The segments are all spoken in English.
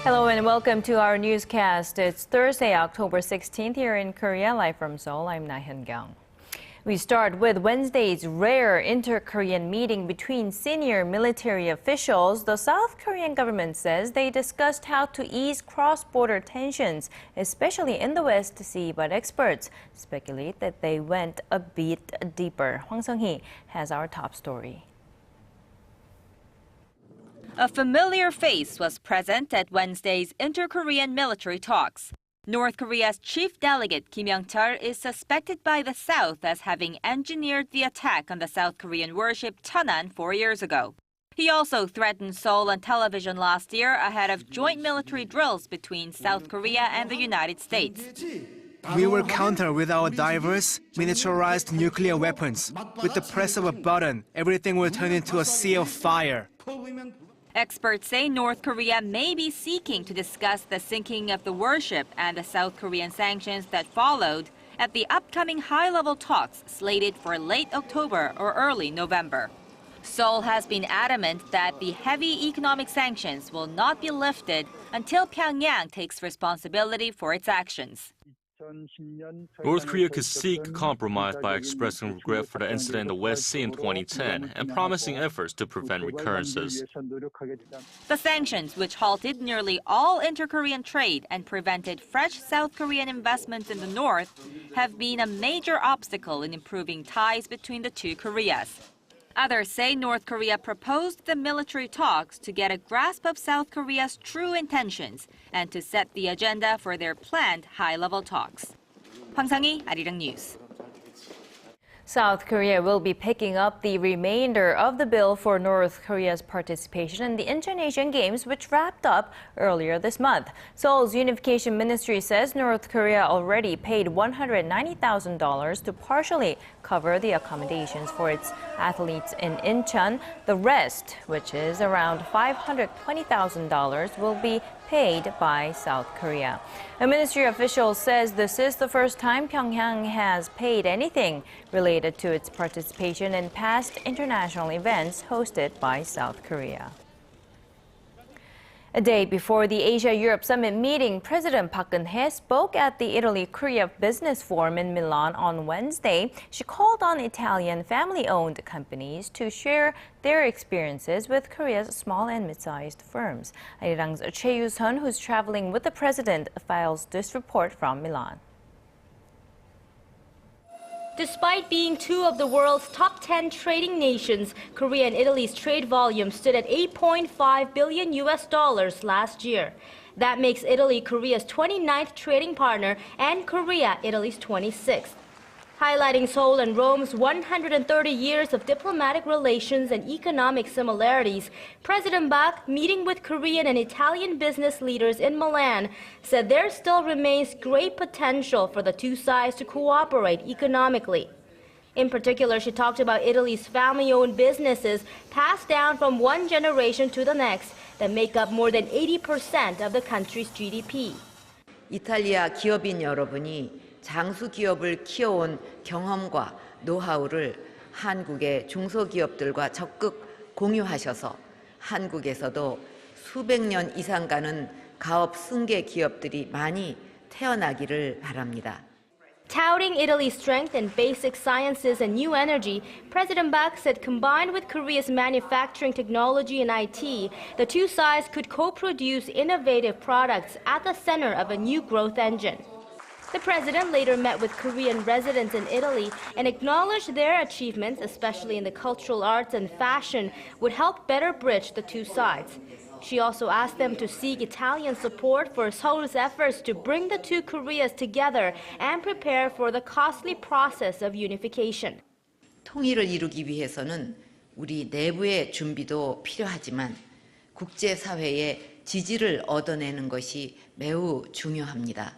Hello and welcome to our newscast. It's Thursday, October 16th here in Korea. Live from Seoul, I'm Laah Hyun-kyung. We start with Wednesday's rare inter-Korean meeting between senior military officials. The South Korean government says they discussed how to ease cross-border tensions, especially in the West Sea, but experts speculate that they went a bit deeper. Hwang Sung-hee has our top story. A familiar face was present at Wednesday's inter-Korean military talks. North Korea's chief delegate Kim Yong-chol is suspected by the South as having engineered the attack on the South Korean warship Cheonan 4 years ago. He also threatened Seoul on television last year ahead of joint military drills between South Korea and the United States. We will counter with our diverse, miniaturized nuclear weapons. With the press of a button, everything will turn into a sea of fire. Experts say North Korea may be seeking to discuss the sinking of the warship and the South Korean sanctions that followed at the upcoming high-level talks slated for late October or early November. Seoul has been adamant that the heavy economic sanctions will not be lifted until Pyongyang takes responsibility for its actions. North Korea could seek compromise by expressing regret for the incident in the West Sea in 2010 and promising efforts to prevent recurrences. The sanctions, which halted nearly all inter-Korean trade and prevented fresh South Korean investments in the North, have been a major obstacle in improving ties between the two Koreas. Others say North Korea proposed the military talks to get a grasp of South Korea's true intentions and to set the agenda for their planned high-level talks. Hwang Sung-hee, ARIRANG News. South Korea will be picking up the remainder of the bill for North Korea's participation in the Inter-Asian Games, which wrapped up earlier this month. Seoul's Unification Ministry says North Korea already paid $190,000 to partially cover the accommodations for its athletes in Incheon. The rest, which is around $520,000, will be paid by South Korea. A ministry official says this is the first time Pyongyang has paid anything related to its participation in past international events hosted by South Korea. A day before the Asia-Europe Summit meeting, President Park Geun-hye spoke at the Italy-Korea Business Forum in Milan on Wednesday. She called on Italian family-owned companies to share their experiences with Korea's small and mid-sized firms. ARIRANG's Cheonan, who's traveling with the president, files this report from Milan. Despite being two of the world's top 10 trading nations, Korea and Italy's trade volume stood at $8.5 billion last year. That makes Italy Korea's 29th trading partner and Korea Italy's 26th. Highlighting Seoul and Rome's 130 years of diplomatic relations and economic similarities, President Park, meeting with Korean and Italian business leaders in Milan, said there still remains great potential for the two sides to cooperate economically. In particular, she talked about Italy's family-owned businesses passed down from one generation to the next that make up more than 80% of the country's GDP. 이탈리아 기업인 여러분이 장수 기업을 키워온 경험과 노하우를 한국의 중소기업들과 적극 공유하셔서 한국에서도 수백 년 이상 가는 가업 승계 기업들이 많이 태어나기를 바랍니다. Touting Italy's strength in basic sciences and new energy, President Park said combined with Korea's manufacturing technology and IT, the two sides could co-produce innovative products at the center of a new growth engine. The president later met with Korean residents in Italy and acknowledged their achievements, especially in the cultural arts and fashion, would help better bridge the two sides. She also asked them to seek Italian support for Seoul's efforts to bring the two Koreas together and prepare for the costly process of unification. 통일을 이루기 위해서는 우리 내부의 준비도 필요하지만 국제사회의 지지를 얻어내는 것이 매우 중요합니다.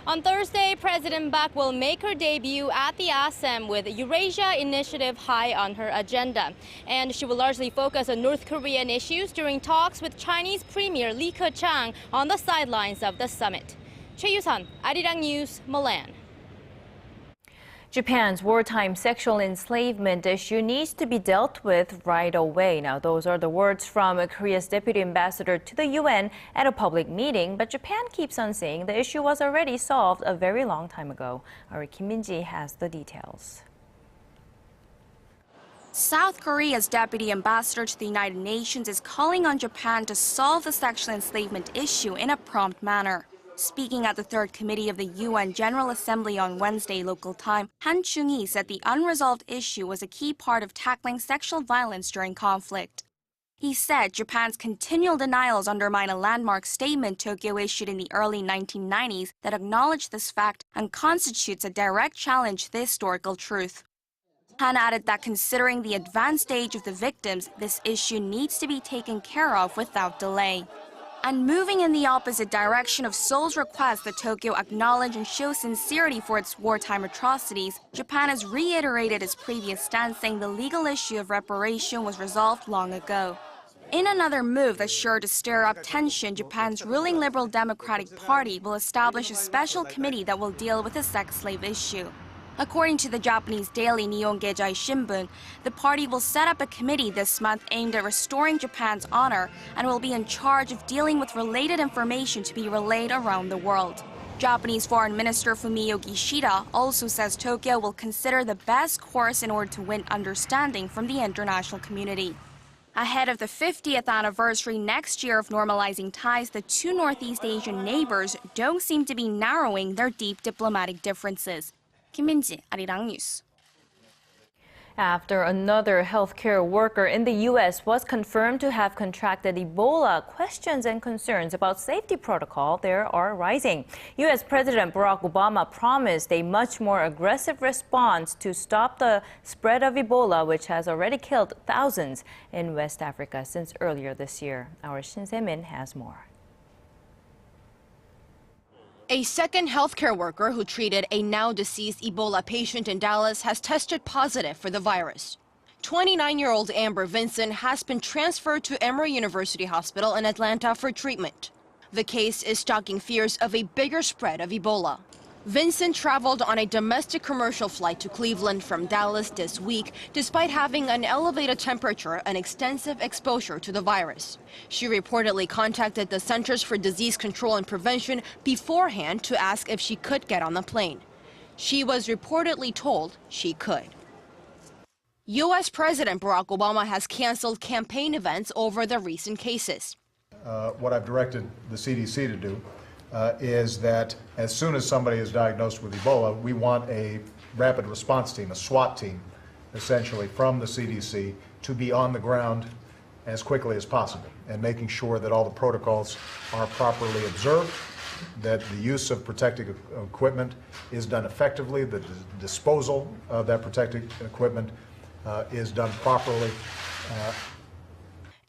On Thursday, President Park will make her debut at the ASEM with Eurasia Initiative high on her agenda. And she will largely focus on North Korean issues during talks with Chinese Premier Li Keqiang on the sidelines of the summit. Cheonan, ARIRANG News, Milan. Japan's wartime sexual enslavement issue needs to be dealt with right away. Now, those are the words from Korea's deputy ambassador to the UN at a public meeting, but Japan keeps on saying the issue was already solved a very long time ago. Our Kim Min-ji has the details. South Korea's deputy ambassador to the United Nations is calling on Japan to solve the sexual enslavement issue in a prompt manner. Speaking at the Third Committee of the UN General Assembly on Wednesday local time, Hwang Sung-hee said the unresolved issue was a key part of tackling sexual violence during conflict. He said Japan's continual denials undermine a landmark statement Tokyo issued in the early 1990s that acknowledged this fact and constitutes a direct challenge to the historical truth. Han added that considering the advanced age of the victims, this issue needs to be taken care of without delay. And moving in the opposite direction of Seoul's request that Tokyo acknowledge and show sincerity for its wartime atrocities, Japan has reiterated its previous stance, saying the legal issue of reparation was resolved long ago. In another move that's sure to stir up tension, Japan's ruling Liberal Democratic Party will establish a special committee that will deal with the sex slave issue. According to the Japanese daily Nihon Keizai Shimbun, the party will set up a committee this month aimed at restoring Japan's honor and will be in charge of dealing with related information to be relayed around the world. Japanese Foreign Minister Fumio Kishida also says Tokyo will consider the best course in order to win understanding from the international community. Ahead of the 50th anniversary next year of normalizing ties, the two Northeast Asian neighbors don't seem to be narrowing their deep diplomatic differences. Kim Min-ji, ARIRANG News. After another healthcare worker in the U.S. was confirmed to have contracted Ebola, questions and concerns about safety protocol there are rising. U.S. President Barack Obama promised a much more aggressive response to stop the spread of Ebola, which has already killed thousands in West Africa since earlier this year. Our Shin Se-min has more. A second healthcare worker who treated a now-deceased Ebola patient in Dallas has tested positive for the virus. 29-year-old Amber Vincent has been transferred to Emory University Hospital in Atlanta for treatment. The case is stoking fears of a bigger spread of Ebola. Vincent traveled on a domestic commercial flight to Cleveland from Dallas this week, despite having an elevated temperature and extensive exposure to the virus. She reportedly contacted the Centers for Disease Control and Prevention beforehand to ask if she could get on the plane. She was reportedly told she could. U.S. President Barack Obama has canceled campaign events over the recent cases. What I've directed the CDC to do is that as soon as somebody is diagnosed with Ebola, we want a rapid response team, a SWAT team, essentially from the CDC, to be on the ground as quickly as possible and making sure that all the protocols are properly observed, that the use of protective equipment is done effectively, that the disposal of that protective equipment is done properly.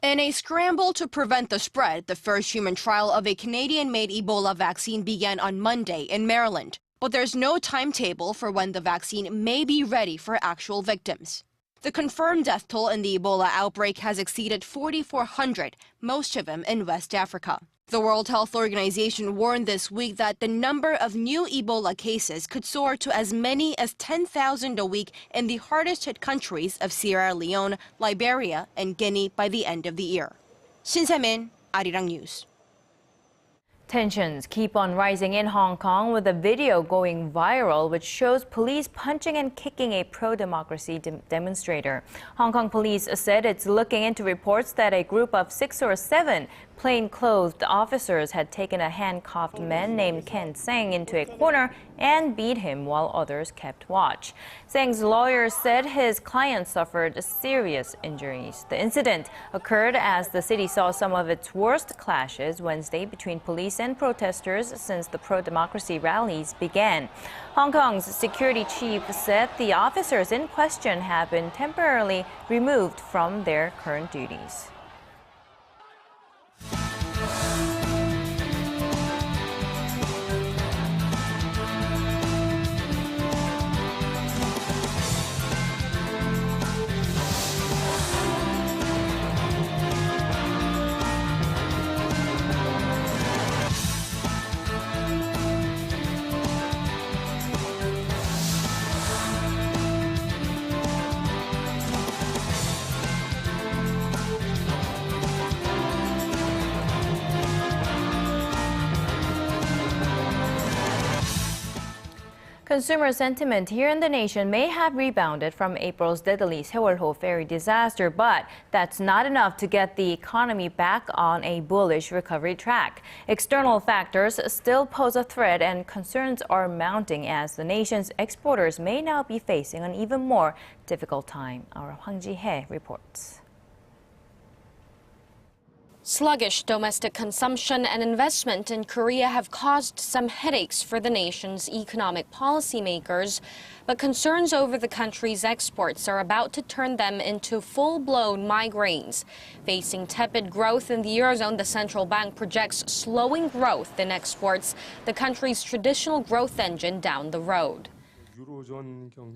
In a scramble to prevent the spread, the first human trial of a Canadian-made Ebola vaccine began on Monday in Maryland. But there's no timetable for when the vaccine may be ready for actual victims. The confirmed death toll in the Ebola outbreak has exceeded 4,400, most of them in West Africa. The World Health Organization warned this week that the number of new Ebola cases could soar to as many as 10,000 a week in the hardest-hit countries of Sierra Leone, Liberia, and Guinea by the end of the year. Shin Se-min, ARIRANG News. Tensions keep on rising in Hong Kong with a video going viral which shows police punching and kicking a pro-democracy demonstrator. Hong Kong police said it's looking into reports that a group of 6 or 7 plainclothed officers had taken a handcuffed man named Ken Tseng into a corner and beat him while others kept watch. Tseng's lawyer said his client suffered serious injuries. The incident occurred as the city saw some of its worst clashes Wednesday between police and protesters since the pro-democracy rallies began. Hong Kong's security chief said the officers in question have been temporarily removed from their current duties. Consumer sentiment here in the nation may have rebounded from April's deadly Seoul ferry disaster, but that's not enough to get the economy back on a bullish recovery track. External factors still pose a threat, and concerns are mounting as the nation's exporters may now be facing an even more difficult time. Our Hwang Sung-hee reports. Sluggish domestic consumption and investment in Korea have caused some headaches for the nation's economic policymakers, but concerns over the country's exports are about to turn them into full-blown migraines. Facing tepid growth in the Eurozone, the central bank projects slowing growth in exports, the country's traditional growth engine, down the road.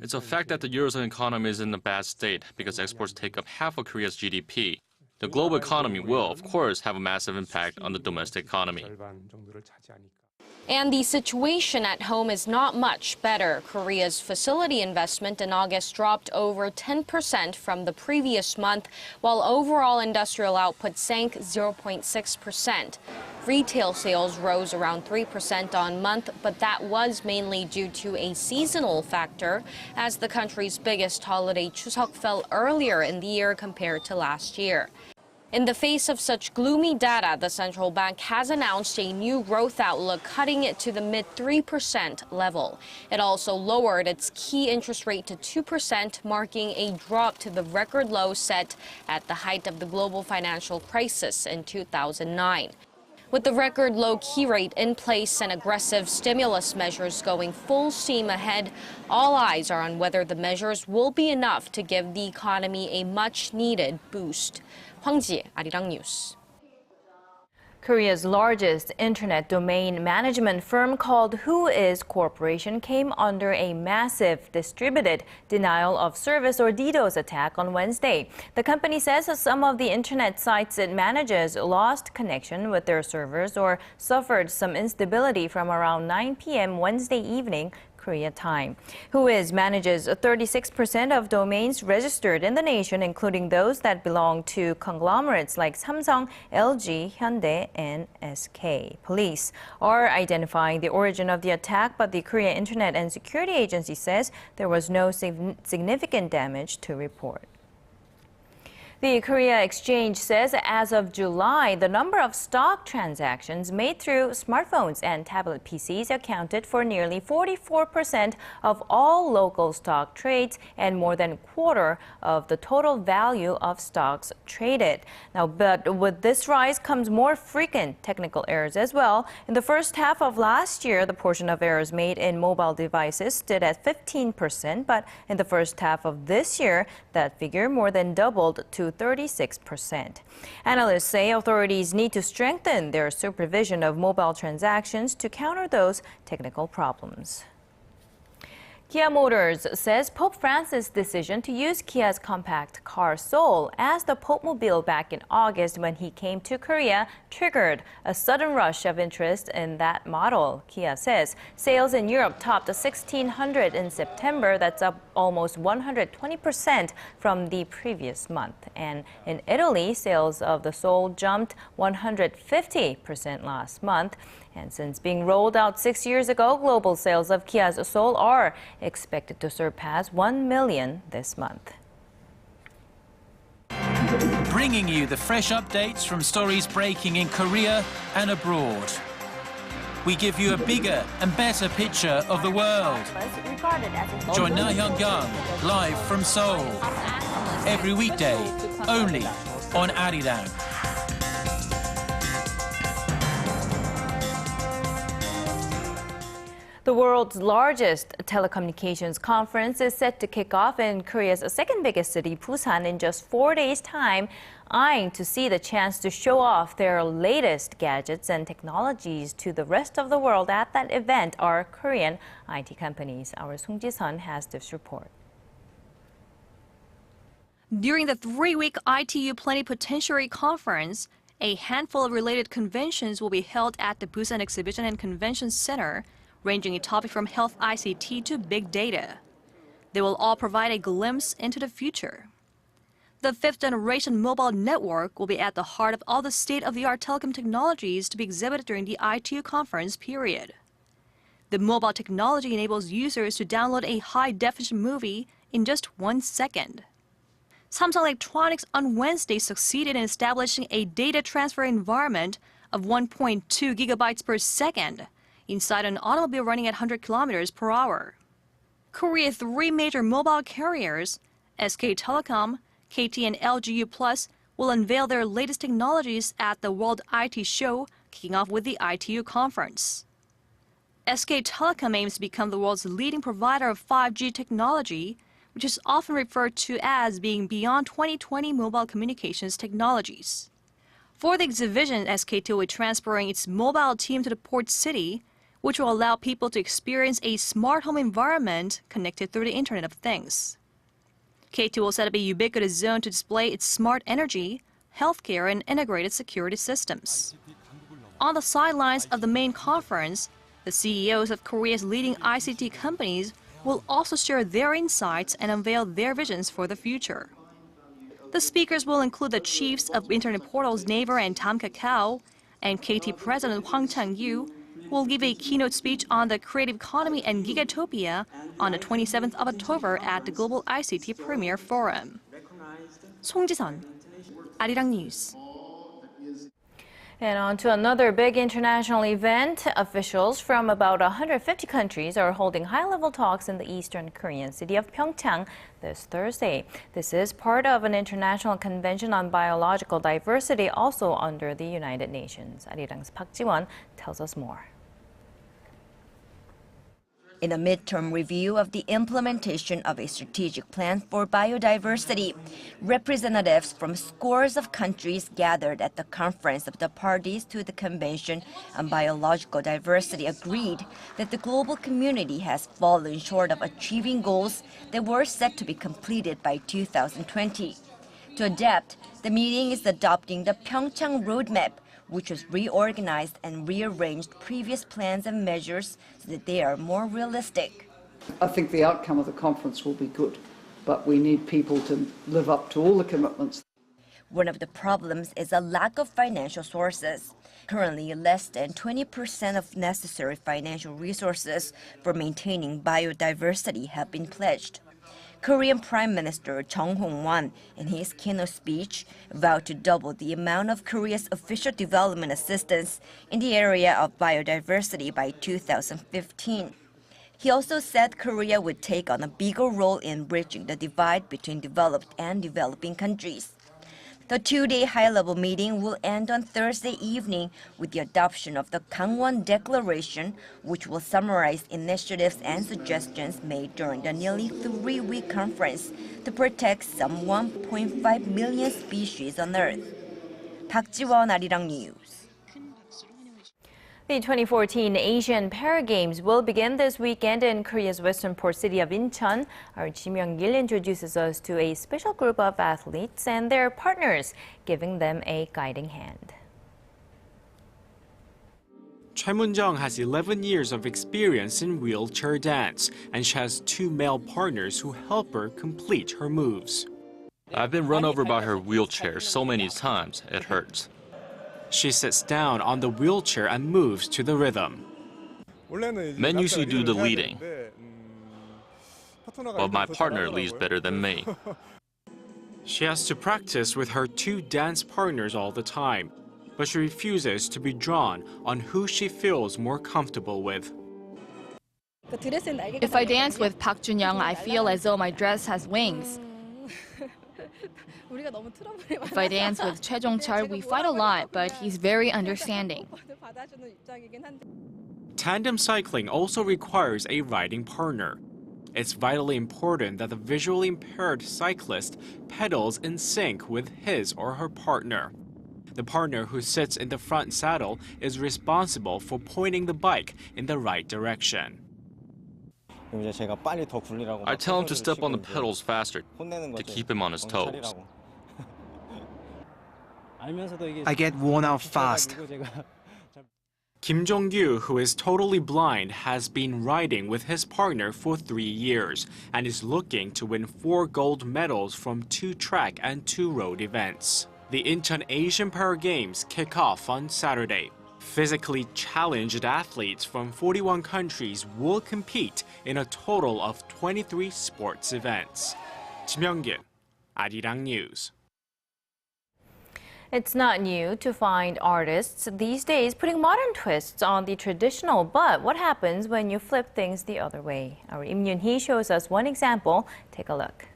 It's a fact that the Eurozone economy is in a bad state because exports take up half of Korea's GDP. The global economy will, of course, have a massive impact on the domestic economy. And the situation at home is not much better. Korea's facility investment in August dropped over 10% from the previous month, while overall industrial output sank 0.6%. Retail sales rose around 3% on month, but that was mainly due to a seasonal factor, as the country's biggest holiday Chuseok fell earlier in the year compared to last year. In the face of such gloomy data, the central bank has announced a new growth outlook, cutting it to the mid-3% level. It also lowered its key interest rate to 2%, marking a drop to the record low set at the height of the global financial crisis in 2009. With the record low key rate in place and aggressive stimulus measures going full steam ahead, all eyes are on whether the measures will be enough to give the economy a much-needed boost. Hwang Sung-hee, ARIRANG News. Korea's largest internet domain management firm called Whois Corporation came under a massive distributed denial of service or DDoS attack on Wednesday. The company says that some of the internet sites it manages lost connection with their servers or suffered some instability from around 9 p.m. Wednesday evening Korea time. Whois manages 36% of domains registered in the nation, including those that belong to conglomerates like Samsung, LG, Hyundai, and SK. Police are identifying the origin of the attack, but the Korea Internet and Security Agency says there was no significant damage to report. The Korea Exchange says as of July, the number of stock transactions made through smartphones and tablet PCs accounted for nearly 44% of all local stock trades and more than a quarter of the total value of stocks traded. Now, but with this rise comes more frequent technical errors as well. In the first half of last year, the portion of errors made in mobile devices stood at 15%, but in the first half of this year, that figure more than doubled to 36%. Analysts say authorities need to strengthen their supervision of mobile transactions to counter those technical problems. Kia Motors says Pope Francis' decision to use Kia's compact car Seoul as the Popemobile back in August when he came to Korea triggered a sudden rush of interest in that model. Kia says sales in Europe topped 1,600 in September. That's up almost 120% from the previous month. And in Italy, sales of the Seoul jumped 150% last month. And since being rolled out 6 years ago, global sales of Kia's Seoul are expected to surpass 1 million this month. Bringing you the fresh updates from stories breaking in Korea and abroad. We give you a bigger and better picture of the world. Join Laah Hyun-kyung live from Seoul. Every weekday, only on ARIRANG. The world's largest telecommunications conference is set to kick off in Korea's second biggest city, Busan, in just 4 days' time, eyeing to see the chance to show off their latest gadgets and technologies to the rest of the world. At that event are Korean IT companies. Our Sung Ji-sun has this report. During the 3-week ITU Plenipotentiary Conference, a handful of related conventions will be held at the Busan Exhibition and Convention Center, ranging in topic from health ICT to big data. They will all provide a glimpse into the future. The 5th generation mobile network will be at the heart of all the state-of-the-art telecom technologies to be exhibited during the ITU conference period. The mobile technology enables users to download a high-definition movie in just 1 second. Samsung Electronics on Wednesday succeeded in establishing a data transfer environment of 1.2 gigabytes per second inside an automobile running at 100 kilometers per hour. Korea's 3 major mobile carriers, SK Telecom, KT and LG U+, will unveil their latest technologies at the World IT Show, kicking off with the ITU conference. SK Telecom aims to become the world's leading provider of 5G technology, which is often referred to as being beyond 2020 mobile communications technologies. For the exhibition, SKT will be transferring its mobile team to the port city, which will allow people to experience a smart home environment connected through the Internet of Things. KT will set up a ubiquitous zone to display its smart energy, healthcare, and integrated security systems. On the sidelines of the main conference, the CEOs of Korea's leading ICT companies will also share their insights and unveil their visions for the future. The speakers will include the chiefs of internet portals Naver and Tom Kakao, and KT President Hwang Sung-hee will give a keynote speech on the creative economy and Gigatopia on the 27th of October at the Global ICT Premier Forum. 송지선, 아리랑 뉴스. And on to another big international event. Officials from about 150 countries are holding high-level talks in the eastern Korean city of Pyeongchang this Thursday. This is part of an international convention on biological diversity, also under the United Nations. ARIRANG's Park Ji-won tells us more. In a midterm review of the implementation of a strategic plan for biodiversity, representatives from scores of countries gathered at the conference of the parties to the Convention on Biological Diversity agreed that the global community has fallen short of achieving goals that were set to be completed by 2020. To adapt, the meeting is adopting the Pyeongchang Roadmap, which was reorganized and rearranged previous plans and measures so that they are more realistic. I think the outcome of the conference will be good, but we need people to live up to all the commitments. One of the problems is a lack of financial sources. Currently, less than 20% of necessary financial resources for maintaining biodiversity have been pledged. Korean Prime Minister Chung Hong-won, in his keynote speech, vowed to double the amount of Korea's official development assistance in the area of biodiversity by 2015. He also said Korea would take on a bigger role in bridging the divide between developed and developing countries. The two-day high-level meeting will end on Thursday evening with the adoption of the Gangwon Declaration, which will summarize initiatives and suggestions made during the nearly 3-week conference to protect some 1.5 million species on Earth. Park Ji-won, ARIRANG News. The 2014 Asian Para Games will begin this weekend in Korea's western port city of Incheon. Our Kim Yong-chol introduces us to a special group of athletes and their partners, giving them a guiding hand. Choi Moon-jung has 11 years of experience in wheelchair dance, and she has 2 male partners who help her complete her moves. I've been run over by her wheelchair so many times, it hurts. She sits down on the wheelchair and moves to the rhythm. Men usually do the leading, but my partner leads better than me. She has to practice with her 2 dance partners all the time, but she refuses to be drawn on who she feels more comfortable with. If I dance with Park Jun-young, I feel as though my dress has wings. If I dance with Choi Jong-chol, we fight a lot, but he's very understanding. Tandem cycling also requires a riding partner. It's vitally important that the visually impaired cyclist pedals in sync with his or her partner. The partner who sits in the front saddle is responsible for pointing the bike in the right direction. I tell him to step on the pedals faster to keep him on his toes. I get worn out fast. Kim Jong-gyu, who is totally blind, has been riding with his partner for 3 years and is looking to win 4 gold medals from 2 track and 2 road events. The Incheon Asian Para Games kick off on Saturday. Physically challenged athletes from 41 countries will compete in a total of 23 sports events. Kim Yong-chol, ARIRANG News. It's not new to find artists these days putting modern twists on the traditional, but what happens when you flip things the other way? Our Im Yoon-hee shows us one example. Take a look.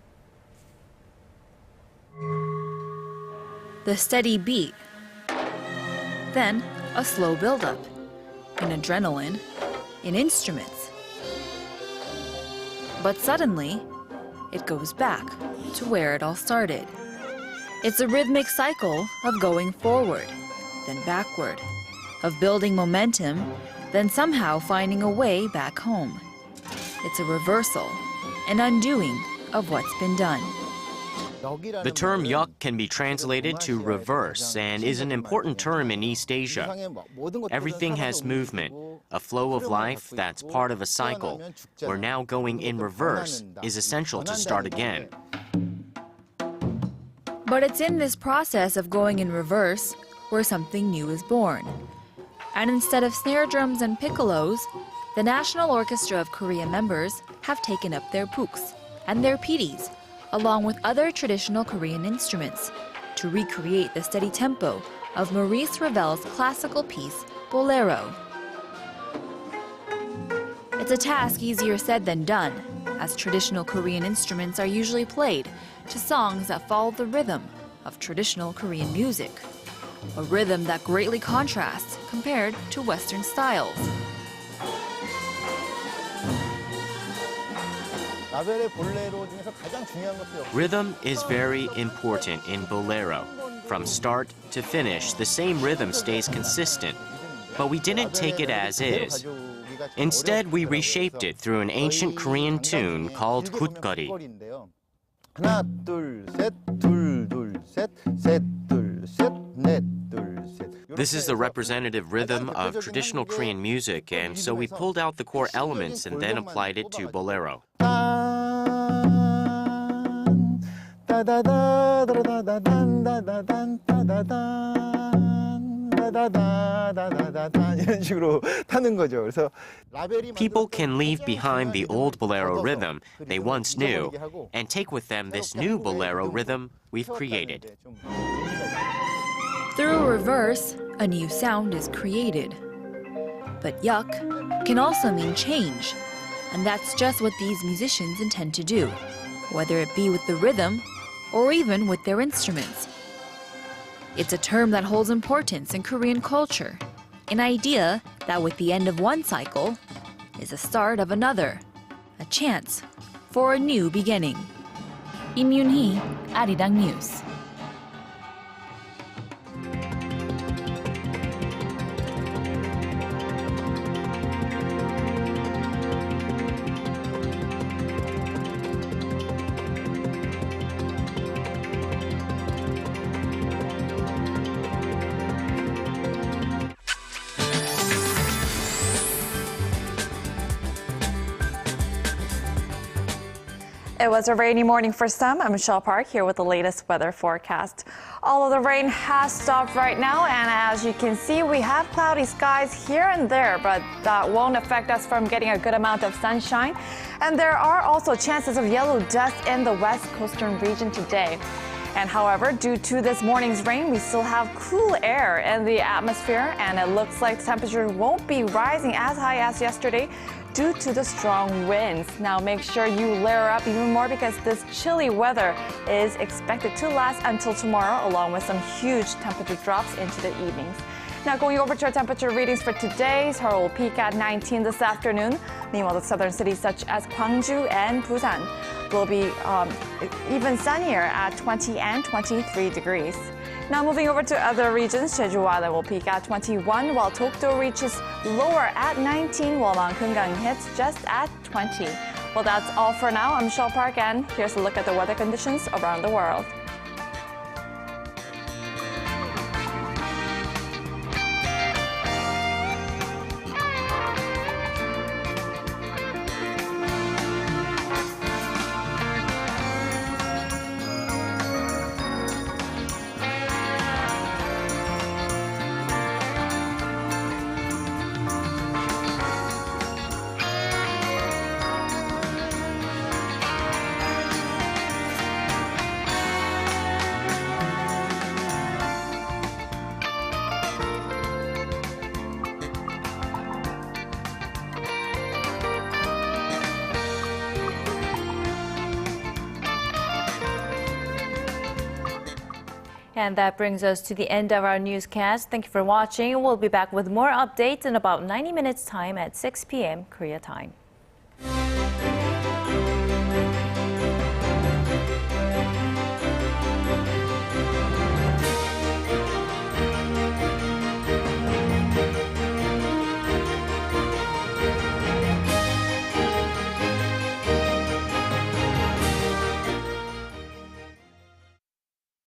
The steady beat, then a slow buildup, in adrenaline, in instruments. But suddenly, it goes back to where it all started. It's a rhythmic cycle of going forward, then backward, of building momentum, then somehow finding a way back home. It's a reversal, an undoing of what's been done. The term yuk can be translated to reverse and is an important term in East Asia. Everything has movement, a flow of life that's part of a cycle, where now going in reverse is essential to start again. But it's in this process of going in reverse where something new is born. And instead of snare drums and piccolos, the National Orchestra of Korea members have taken up their puks and their pidis, along with other traditional Korean instruments, to recreate the steady tempo of Maurice Ravel's classical piece, Bolero. It's a task easier said than done, as traditional Korean instruments are usually played to songs that follow the rhythm of traditional Korean music, a rhythm that greatly contrasts compared to Western styles. Rhythm is very important in Bolero. From start to finish, the same rhythm stays consistent. But we didn't take it as is. Instead, we reshaped it through an ancient Korean tune called 굿거리. 하나, 둘, 셋, 둘, 둘, 셋, 셋, 둘, 셋, 넷, 둘, 셋. This is the representative rhythm of traditional Korean music, and so we pulled out the core elements and then applied it to Bolero. 이런 식으로 타는 거죠. 그래서 People can leave behind the old Bolero rhythm they once knew and take with them this new Bolero rhythm we've created. Through reverse, a new sound is created. But yuk can also mean change, and that's just what these musicians intend to do, whether it be with the rhythm or even with their instruments. It's a term that holds importance in Korean culture, an idea that with the end of one cycle is the start of another, a chance for a new beginning. Im Yoon-hee, ARIRANG News. It was a rainy morning for some. I'm Michelle Park here with the latest weather forecast. All of the rain has stopped right now, and as you can see, we have cloudy skies here and there, but that won't affect us from getting a good amount of sunshine. And there are also chances of yellow dust in the west coastal region today. And however, due to this morning's rain, we still have cool air in the atmosphere, and it looks like the temperature won't be rising as high as yesterday due to the strong winds. Now make sure you layer up even more because this chilly weather is expected to last until tomorrow, along with some huge temperature drops into the evenings. Now going over to our temperature readings for today, Seoul will peak at 19 this afternoon. Meanwhile, the southern cities such as Gwangju and Busan will be even sunnier at 20 and 23 degrees. Now moving over to other regions, Jeju Island will peak at 21, while Dokdo reaches lower at 19, while Mount Kumgang hits just at 20. Well, that's all for now. I'm Michelle Park, and here's a look at the weather conditions around the world. And that brings us to the end of our newscast. Thank you for watching. We'll be back with more updates in about 90 minutes time at 6 p.m. Korea time.